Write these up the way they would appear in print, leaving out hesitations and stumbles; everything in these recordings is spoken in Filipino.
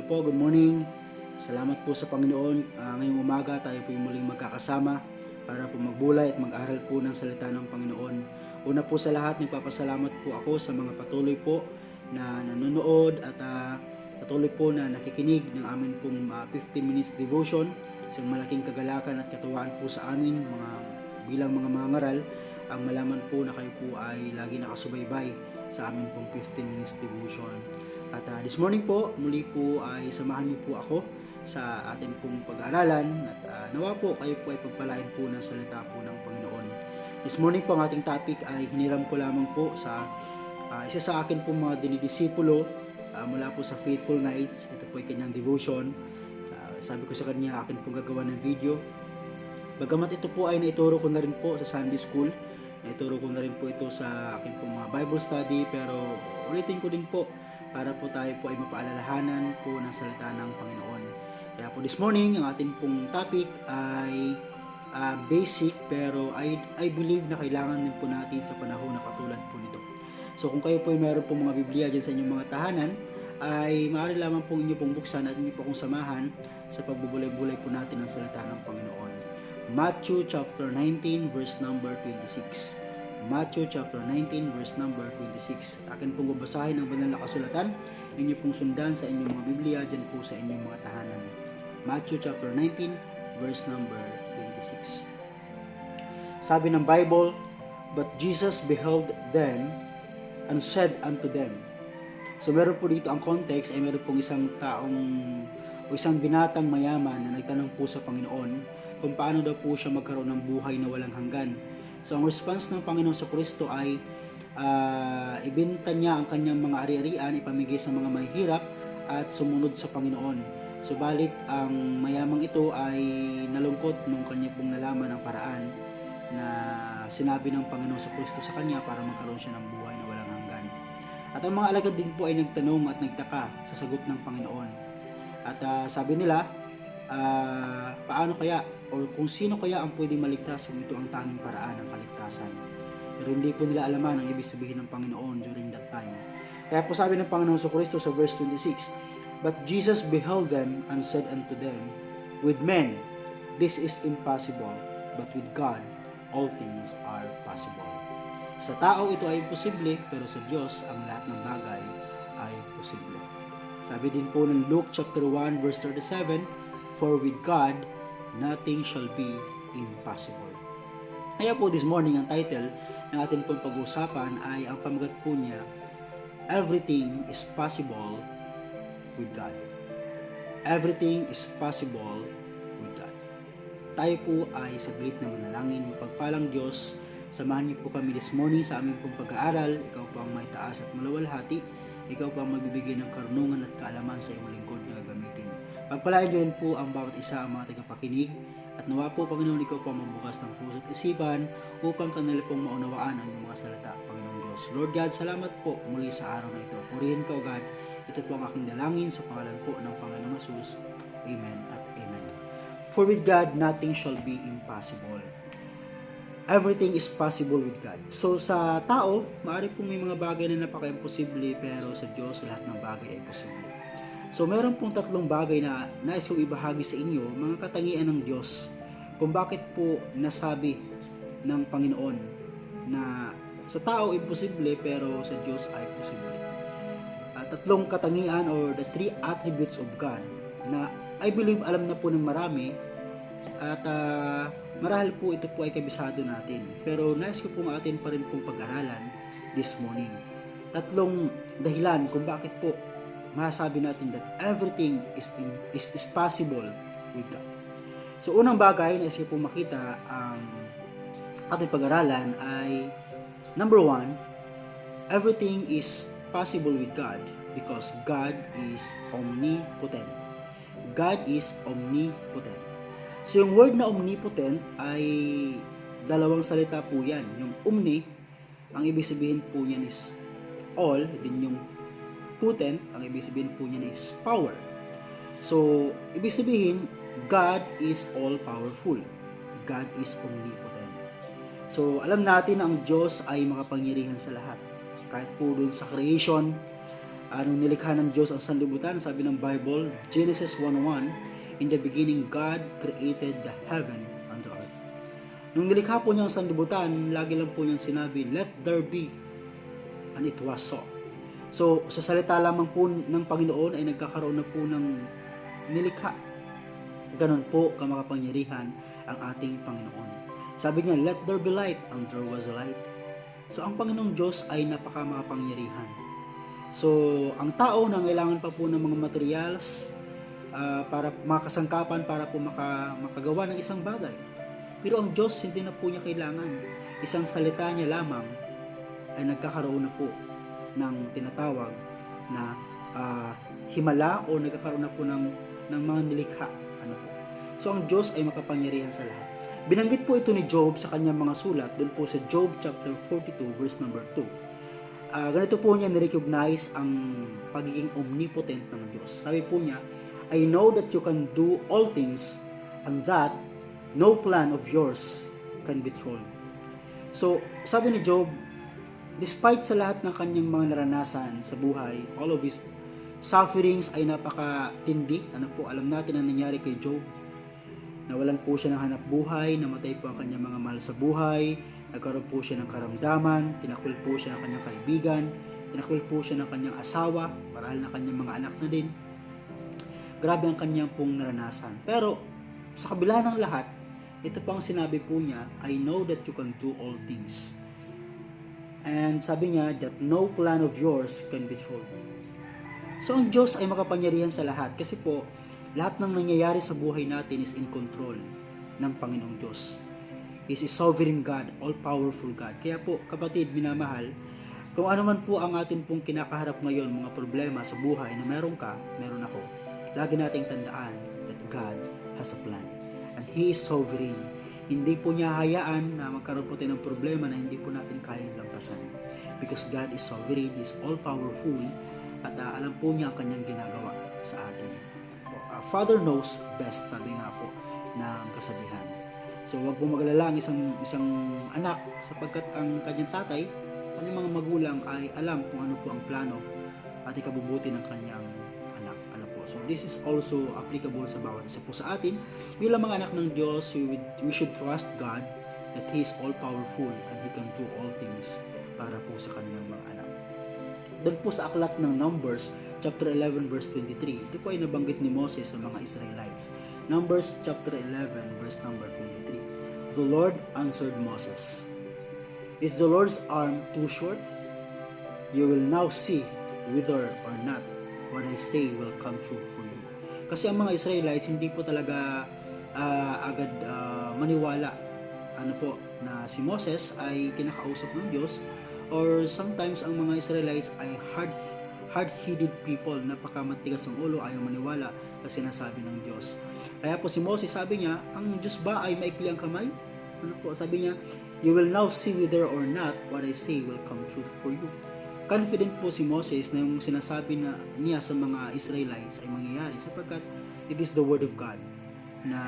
po, good morning. Salamat po sa Panginoon. Ngayong umaga tayo po muling magkakasama para po magbulay at mag-aral po ng salita ng Panginoon. Una po sa lahat, nagpapasalamat po ako sa mga patuloy po na nanonood at patuloy po na nakikinig ng amin pong 15 minutes devotion. Isang malaking kagalakan at katuwaan po sa amin bilang mga mangaral ang malaman po na kayo po ay lagi nakasubaybay sa amin pong 15 minutes devotion. At this morning po, muli po ay samahan niyo po ako sa atin pong pag-aaralan at nawa po kayo po ay pagpalain po ng salita po ng Panginoon. This morning po ang ating topic ay hiniram ko lamang po sa isa sa akin pong mga dinidisipulo mula po sa Faithful Nights. Ito po ay kanyang devotion. Sabi ko sa kanya, akin pong gagawa ng video. Bagamat ito po ay naituro ko na rin po sa Sunday School, naituro ko na rin po ito sa akin pong mga Bible study, pero ulitin ko din po para po tayo po ay mapaalalahanan po ng salita ng Panginoon. Kaya po this morning, ang ating pong topic ay basic, pero I believe na kailangan din po natin sa panahon na katulad po nito. So kung kayo po ay meron pong mga Biblia dyan sa inyong mga tahanan, ay maaari lamang po inyo pong buksan at inyo po kong samahan sa pagbubulay-bulay po natin ng salita ng Panginoon. Matthew chapter 19 verse number 26. Matthew chapter 19 verse number 26. Akin pong babasahin ang banal na kasulatan. Inyo pong sundan sa inyong mga Biblia dyan po sa inyong mga tahanan. Matthew chapter 19 verse number 26. Sabi ng Bible, "But Jesus beheld them and said unto them." So meron po dito ang context ay meron pong isang taong o isang binatang mayaman na nagtanong po sa Panginoon kung paano daw po siya magkaroon ng buhay na walang hanggan. So ang response ng Panginoon sa Kristo ay ibenta niya ang kanyang mga ari-arian, ipamigay sa mga mahihirap at sumunod sa Panginoon. Subalit ang mayamang ito ay nalungkot nung kanya pong nalaman ang paraan na sinabi ng Panginoon sa Kristo sa kanya para magkaroon siya ng buhay na walang hanggan. At ang mga alagad din po ay nagtanong at nagtaka sa sagot ng Panginoon. At sabi nila, paano kaya o kung sino kaya ang pwedeng maligtas kung ito ang tanging paraan ng kaligtasan. Pero hindi po nila alaman ang ibig sabihin ng Panginoon during that time. Kaya po sabi ng Panginoon sa Kristo sa verse 26, "But Jesus beheld them and said unto them, With men this is impossible, but with God all things are possible." Sa tao ito ay imposible, pero sa Diyos ang lahat ng bagay ay posible. Sabi din po ng Luke chapter 1 verse 37, "For with God nothing shall be impossible." Kaya po this morning ang title ng ating pong pag-uusapan ay ang pamagat po niya, "Everything is possible with God." Everything is possible with God. Tayo po ay saglit na manalangin. Mapagpalang Diyos, samahan niyo po kami this morning sa aming pong pag-aaral. Ikaw po ang may taas at malawalhati. Ikaw po ang magbibigay ng karunungan at kaalaman sa iyong lingkod na gagamitin. Pagpalain niyo rin po ang bawat isa ang mga tagapakinig. At nawa po, Panginoon, ikaw po ang magbukas ng puso at isipan upang kanila pong maunawaan ang iyong mga salita, Panginoon Diyos. Lord God, salamat po muli sa araw na ito. Purihin ka, O God. Ito po ang aking dalangin sa pangalan po ng Panginoong Jesus. Amen at amen. For with God, nothing shall be impossible. Everything is possible with God. So sa tao, maaari pong may mga bagay na napaka-imposible, pero sa Diyos, lahat ng bagay ay posible. So meron pong tatlong bagay na nais kong ibahagi sa inyo, mga katangian ng Diyos, kung bakit po nasabi ng Panginoon na sa tao imposible, pero sa Diyos ay posible. Tatlong katangian or the three attributes of God na I believe alam na po ng marami at marahil po ito po ay kabisado natin. Pero nais ko pong atin pa rin pong pag-aralan this morning. Tatlong dahilan kung bakit po masasabi natin that everything is possible with God. So unang bagay na nais ko pong makita ang ating pag-aralan ay number 1, everything is possible with God because God is omnipotent. God is omnipotent. So yung word na omnipotent ay dalawang salita po yan. Yung omni, ang ibig sabihin po niyan is all, din yung potent, ang ibig sabihin po niyan is power. So, ibig sabihin, God is all powerful. God is omnipotent. So, alam natin na ang Diyos ay makapangyarihan sa lahat. Kahit po dun sa creation, Nung nilikha ng Diyos ang sanlibutan, sabi ng Bible, Genesis 1:1, in the beginning, God created the heaven and the earth. Nung nilikha po niya ang sanlibutan, lagi lang po niyang sinabi, let there be, and it was so. So, sa salita lamang po ng Panginoon ay nagkakaroon na po ng nilikha. Ganon po kamakapangyarihan ang ating Panginoon. Sabi niya, let there be light, and there was light. So, ang Panginoong Diyos ay napakamakapangyarihan. So, ang tao na kailangan pa po ng mga materials para makasangkapan para po makagawa ng isang bagay. Pero ang Diyos, hindi na po niya kailangan. Isang salita niya lamang ay nagkakaroon na po ng tinatawag na himala o nagkakaroon na po ng mga nilikha. So ang Diyos ay makapangyarihan sa lahat. Binanggit po ito ni Job sa kanyang mga sulat doon po sa Job chapter 42 verse number 2. Ganito po niya ni-recognize ang pagiging omnipotent ng Diyos. Sabi po niya, I know that you can do all things and that no plan of yours can be thrown. So sabi ni Job, despite sa lahat ng kanyang mga naranasan sa buhay, all of his sufferings ay napakatindi. Alam natin ang nangyari kay Job. Nawalan po siya ng hanap buhay, namatay po ang kanyang mga mahal sa buhay, nagkaroon po siya ng karamdaman, tinakwil po siya ng kanyang kaibigan, tinakwil po siya ng kanyang asawa, marahil na kanyang mga anak na din. Grabe ang kanyang pong naranasan. Pero sa kabila ng lahat, ito pang sinabi po niya, I know that you can do all things. And sabi niya that no plan of yours can be thrown. So ang Diyos ay makapangyarihan sa lahat kasi po lahat ng nangyayari sa buhay natin is in control ng Panginoong Diyos. He is a sovereign God, all-powerful God. Kaya po kapatid, minamahal, kung ano man po ang atin pong kinakaharap ngayon, mga problema sa buhay na meron ka, meron ako, lagi nating tandaan that God has a plan. And He is sovereign. Hindi po niya hayaan na magkaroon po tayo ng problema na hindi po natin kayang lampasan. Because God is sovereign, He is all-powerful, at alam po niya ang kanyang ginagawa sa atin. Father knows best, sabi nga po ng kasabihan. So wag po mag-alala ang isang anak sapagkat ang kanyang tatay, kanyang mga magulang ay alam kung ano po ang plano at ikabubuti ng kanyang anak. So this is also applicable sa bawat isa po sa atin. Bilang mga anak ng Diyos, we should trust God that He is all-powerful and He can do all things para po sa kanyang mga anak. Doon po sa aklat ng Numbers, chapter 11, verse 23, ito po ay nabanggit ni Moses sa mga Israelites. Numbers chapter 11, verse number 23. The Lord answered Moses, is the Lord's arm too short? You will now see whether or not what I say will come true for you. Kasi ang mga Israelites hindi po talaga agad maniwala na si Moses ay kinakausap ng Diyos, or sometimes ang mga Israelites ay hard-headed people, napakamatigas ng ulo, ayaw maniwala sa sinasabi ng Diyos. Kaya po si Moses, sabi niya, ang Diyos ba ay maikli ang kamay? Sabi niya, you will now see whether or not what I say will come true for you. Confident po si Moses na yung sinasabi niya sa mga Israelites ay mangyayari sapagkat it is the word of God na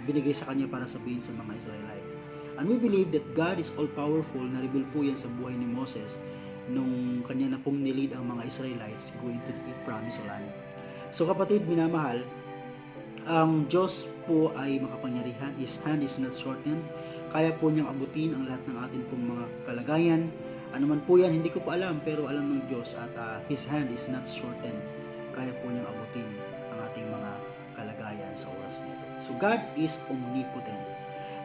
binigay sa kanya para sabihin sa mga Israelites. And we believe that God is all-powerful, na-reveal po yan sa buhay ni Moses nung kanya na pong nilid ang mga Israelites going to the promised land. So kapatid, minamahal, ang Diyos po ay makapangyarihan. His hand is not shortened. Kaya po niyang abutin ang lahat ng atin pong mga kalagayan. Ano man po yan, hindi ko pa alam, pero alam ng Diyos at His hand is not shortened. Kaya po niyang abutin ang ating mga kalagayan sa oras nito. So God is omnipotent.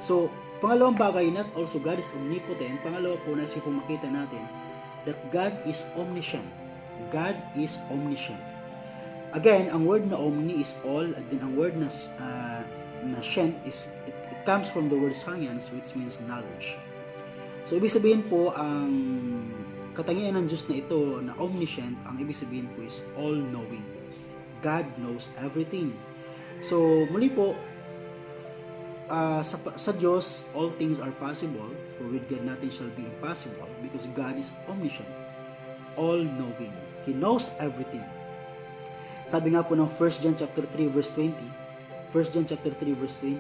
So pangalawang bagay, not also God is omnipotent. Pangalawa po na siya po makita natin that God is omniscient. God is omniscient. Again, ang word na omni is all, at din ang word na scient is it comes from the word science, which means knowledge. So ibig sabihin po ang katangian ng Diyos na ito na omniscient, ang ibig sabihin po is all-knowing. God knows everything. So muli po, sa Diyos, all things are possible, for with God nothing shall be impossible, because God is omniscient, all-knowing. He knows everything. Sabi nga po ng 1 John chapter 3 verse 20, 1 John chapter 3 verse 20,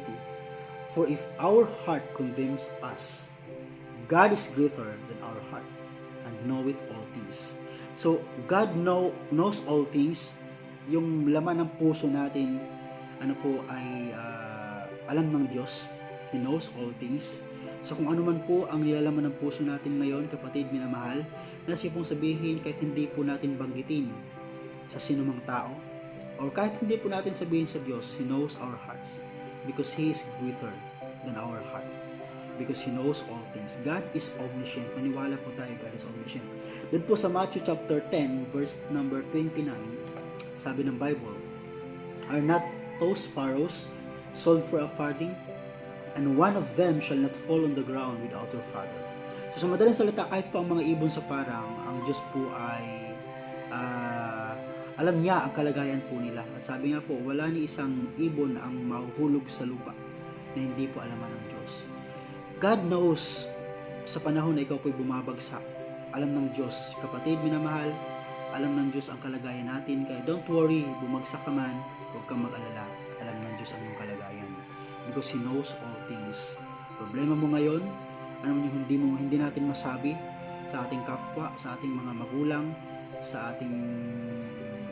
for if our heart condemns us, God is greater than our heart and knoweth all things. So, God knows all things. Yung laman ng puso natin, ay alam ng Diyos. He knows all things. So, kung ano man po ang nilalaman ng puso natin ngayon, kapatid, minamahal, nasi pong sabihin kahit hindi po natin banggitin sa sinumang tao, or kahit hindi po natin sabihin sa Diyos, He knows our hearts. Because He is greater than our heart. Because He knows all things. God is omniscient. Maniwala po tayo, God is omniscient. Doon po sa Matthew chapter 10, verse number 29, sabi ng Bible, "Are not those sparrows sold for a farthing? And one of them shall not fall on the ground without your Father." So sa madaling salita, kahit po ang mga ibon sa parang, ang Diyos po ay alam niya ang kalagayan po nila. At sabi nga po, wala ni isang ibon ang mahuhulog sa lupa na hindi po alaman ng Diyos. God knows sa panahon na ikaw po'y bumabagsak. Alam ng Diyos, kapatid, minamahal, alam ng Diyos ang kalagayan natin. Kaya don't worry, bumagsak ka man, huwag kang mag-alala. Alam ng Diyos ang iyong kalagayan. Because He knows all things. Problema mo ngayon, ano man yung hindi natin masabi sa ating kapwa, sa ating mga magulang, sa ating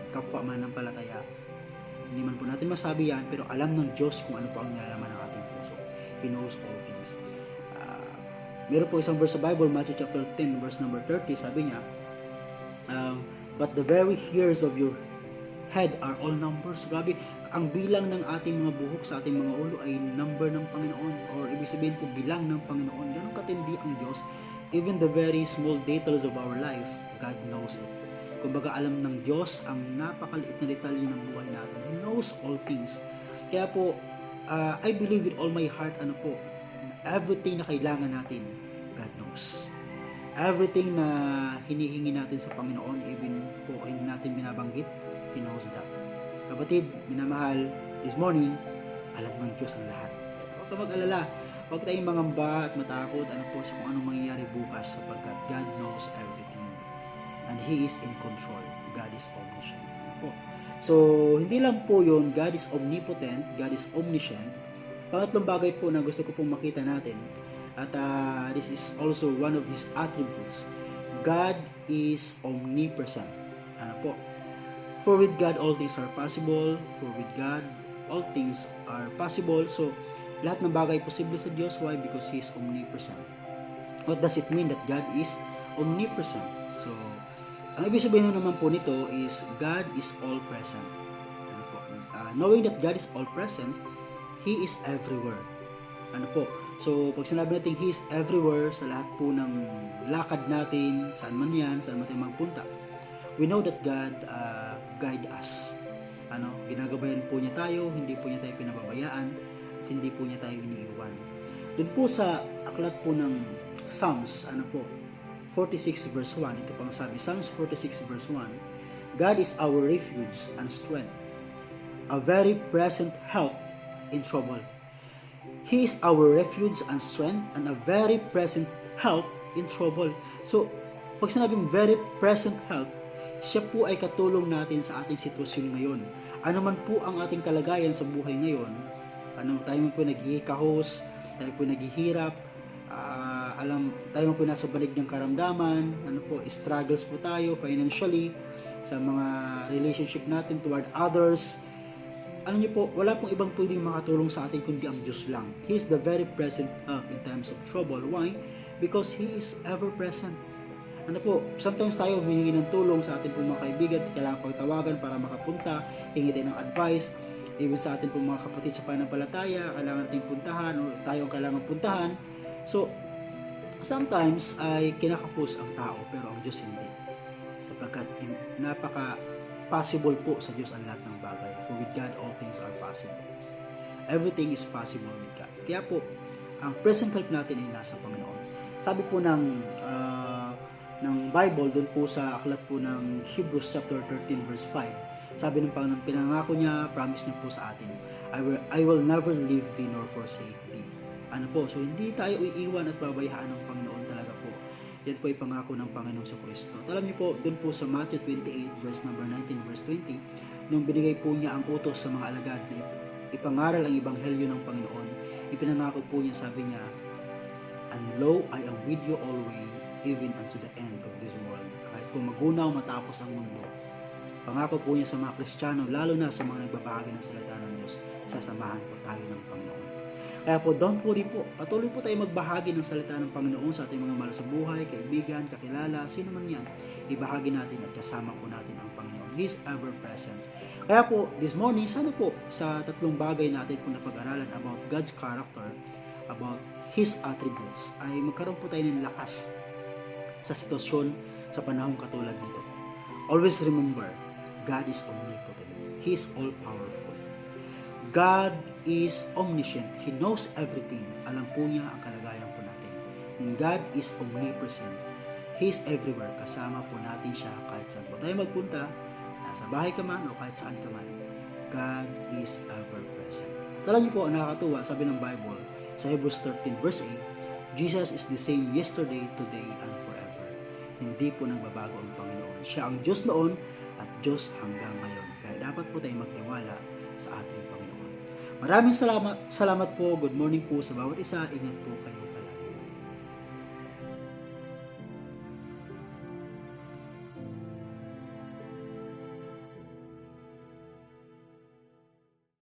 kapwa mananampalataya. Hindi man po natin masabi yan, pero alam ng Diyos kung ano po ang nilalaman ng ating puso. He knows all things. Meron po isang verse sa Bible, Matthew chapter 10, verse number 30, sabi niya, "But the very hairs of your head are all numbers." Grabe, ang bilang ng ating mga buhok sa ating mga ulo ay number ng Panginoon, or ibig sabihin po bilang ng Panginoon. Ganun katindi ang Diyos. Even the very small details of our life, God knows it. Kumbaga, alam ng Diyos ang napakaliit na detalye ng buhay natin. He knows all things. Kaya po, I believe with all my heart, everything na kailangan natin, God knows. Everything na hinihingi natin sa Panginoon, even po hindi natin binabanggit, He knows that. Kapatid, minamahal, this morning, alam ng Diyos ang lahat. Huwag ka mag-alala. Huwag tayong mangamba at matakot sa kung anong mangyayari bukas, sapagkat God knows everything. And He is in control. God is omniscient. So, hindi lang po yun, God is omnipotent, God is omniscient. Pangatlong bagay po na gusto ko pong makita natin, at this is also one of His attributes, God is omnipresent. For with God all things are possible. For with God all things are possible. So, lahat ng bagay posible sa Diyos. Why? Because He is omnipresent. What does it mean that God is omnipresent? So, ang ibig sabihin naman po nito is God is all present. Knowing that God is all present, He is everywhere. So, pag sinabi natin He is everywhere, sa lahat po ng lakad natin, saan man yan, saan man tayo magpunta, we know that God guide us. Ginagabayan po niya tayo, hindi po niya tayo pinababayaan, at hindi po niya tayo iniiwan. Doon po sa aklat po ng Psalms, 46 verse 1, ito pang sabi, Psalms 46 verse 1, "God is our refuge and strength, a very present help in trouble." He is our refuge and strength and a very present help in trouble. So, pag sinabing very present help, siya po ay katulong natin sa ating sitwasyon ngayon. Ano man po ang ating kalagayan sa buhay ngayon, tayo man po naghihikahos, tayo po naghihirap, tayo po nasa balig ng karamdaman, struggles po tayo financially, sa mga relationship natin toward others. Wala pong ibang pwedeng makatulong sa atin kundi ang Diyos lang. He is the very present help in times of trouble. Why? Because He is ever present. Sometimes tayo humingi ng tulong sa ating pong mga kaibigan, kailangan pagtawagan para makapunta, hingi tayo ng advice, even sa ating pong mga kapatid sa pananampalataya, kailangan nating puntahan, o tayo ang kailangan puntahan. So, sometimes ay kinakapos ang tao, pero ang Diyos hindi. Sapagkat napaka-possible po sa Diyos ang lahat ng bagay. For with God, all things are possible. Everything is possible with God. Kaya po, ang present help natin ay nasa Panginoon. Sabi po ng Bible, doon po sa aklat po ng Hebrews chapter 13 verse 5, sabi ng Panginoon, pinangako niya, promise niya po sa atin, I will never leave thee nor forsake thee. So hindi tayo iiwan at babayaan ng Panginoon talaga po. Yan po ay pangako ng Panginoon sa Kristo. Alam niyo po, doon po sa Matthew 28 verse number 19 verse 20, nung binigay po niya ang utos sa mga alagad na ipangaral ang ebanghelyo ng Panginoon, ipinangako po niya, sabi niya, "And lo, I am with you always, even unto the end of this world." Kahit po magunaw matapos ang mundo. Pangako po niya sa mga Kristiyano, lalo na sa mga nagbabahagi ng salita ng Diyos, sasamahan po tayo ng Panginoon. Kaya po, don't worry po. Patuloy po tayo magbahagi ng salita ng Panginoon sa ating mga mahal sa buhay, kaibigan, kakilala, sino man yan. Ibahagi natin at kasama po natin ang Panginoon. He is ever present. Kaya po, this morning, sana po sa tatlong bagay natin po na pag-aralan about God's character, about His attributes, ay magkaroon po tayo ng lakas sa sitwasyon sa panahong katulad nito. Always remember, God is omnipotent. He is all-powerful. God is omniscient. He knows everything. Alam po niya ang kalagayan po natin. And God is omnipresent. He is everywhere. Kasama po natin siya kahit saan po tayo magpunta, nasa bahay ka man o kahit saan ka man. God is ever present. At alam niyo po, ang nakakatuwa, sabi ng Bible, sa Hebrews 13 verse 8, Jesus is the same yesterday, today, and forever. Hindi po nagbabago ang Panginoon. Siya ang Diyos noon at Diyos hanggang ngayon. Kaya dapat po tayong magtiwala sa ating Panginoon. Maraming salamat po. Good morning po sa bawat isa. Ingat po kayo.